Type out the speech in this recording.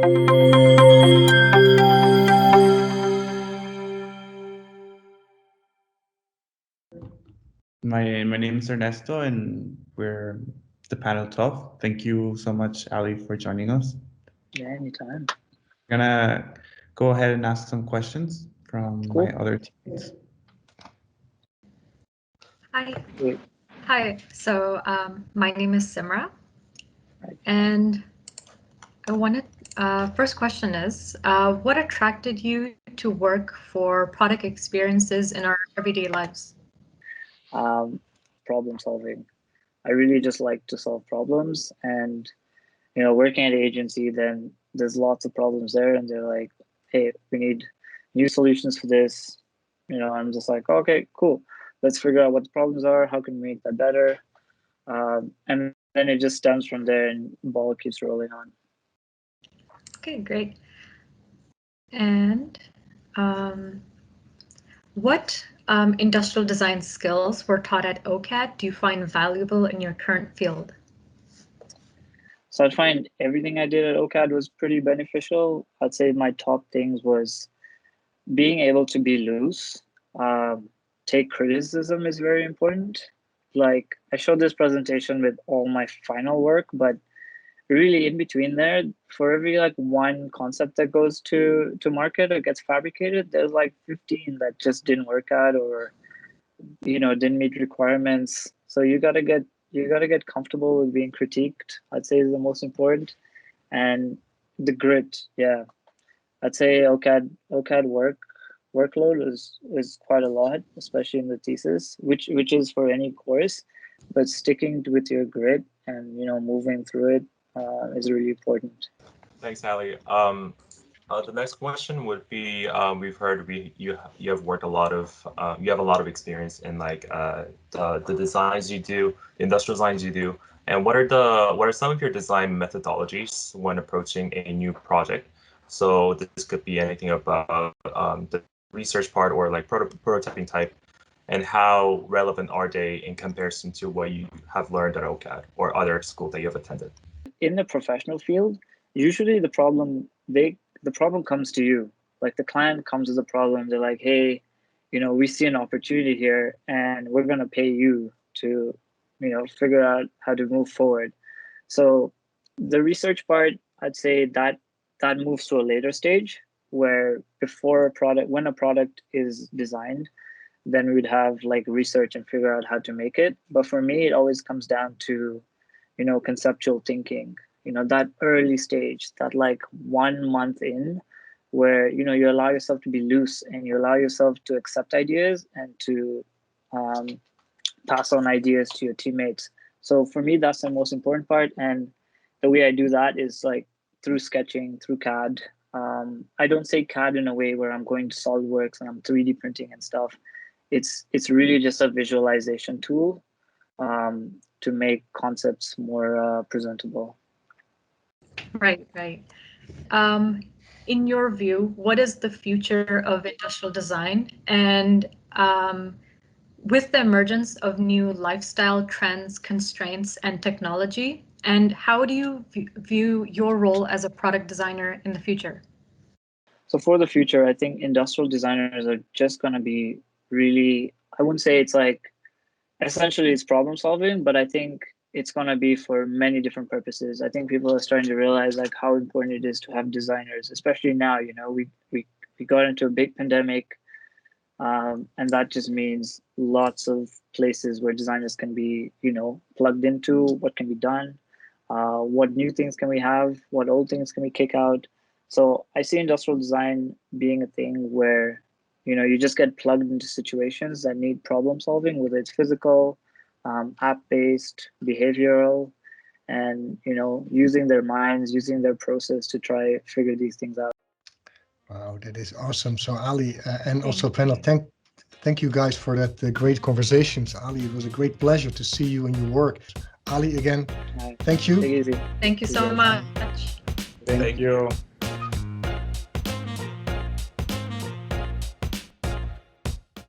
My name is Ernesto, and we're the panel 12. Thank you so much, Ali, for joining us. Yeah, anytime. I'm gonna go ahead and ask some questions from Cool. my other teammates. Hi. Great. Hi. So my name is Simra, Right. and I wanted. First question is, what attracted you to work for product experiences in our everyday lives? Problem solving. I really just like to solve problems, and working at an agency, then there's lots of problems there, and they're like, hey, we need new solutions for this. I'm just like, okay, cool. Let's figure out what the problems are. How can we make that better? And then it just stems from there, and the ball keeps rolling on. Okay, great. And what industrial design skills were taught at OCAD do you find valuable in your current field? So I'd find everything I did at OCAD was pretty beneficial. I'd say my top things was being able to be loose. Take criticism is very important. Like, I showed this presentation with all my final work, but really in between there, for every one concept that goes to market or gets fabricated, there's 15 that just didn't work out or didn't meet requirements. So you gotta get comfortable with being critiqued, I'd say, is the most important. And the grit, yeah. I'd say OCAD workload is quite a lot, especially in the thesis, which is for any course, but sticking with your grit and moving through it is really important. Thanks, Ali. The next question would be: we've heard you have worked you have a lot of experience in the designs you do, the industrial designs you do, and what are some of your design methodologies when approaching a new project? So this could be anything about the research part or prototyping type, and how relevant are they in comparison to what you have learned at OCAD or other schools that you have attended? In the professional field, usually the problem comes to you. Like, the client comes with a problem. They're like, hey, we see an opportunity here, and we're gonna pay you to, figure out how to move forward. So the research part, I'd say that moves to a later stage, where when a product is designed, then we'd have research and figure out how to make it. But for me, it always comes down to conceptual thinking, that early stage, that 1 month in, where you allow yourself to be loose and you allow yourself to accept ideas and to pass on ideas to your teammates. So for me, that's the most important part. And the way I do that is through sketching, through CAD. I don't say CAD in a way where I'm going to SolidWorks and I'm 3D printing and stuff. It's really just a visualization tool to make concepts more presentable. Right. In your view, what is the future of industrial design? And with the emergence of new lifestyle trends, constraints, and technology, and how do you view your role as a product designer in the future? So for the future, I think industrial designers are just going to be really, I wouldn't say it's essentially it's problem solving, but I think it's going to be for many different purposes. I think people are starting to realize how important it is to have designers, especially now. We got into a big pandemic, and that just means lots of places where designers can be, plugged into what can be done, what new things can we have, what old things can we kick out. So I see industrial design being a thing where, you just get plugged into situations that need problem solving, whether it's physical, app-based, behavioral, and using their minds, using their process to try figure these things out. Wow, that is awesome. So Ali and also panel, thank you guys for that great conversations. Ali, it was a great pleasure to see you and your work. Ali, again, thank you. Take it easy. Thank you so much. Thank you.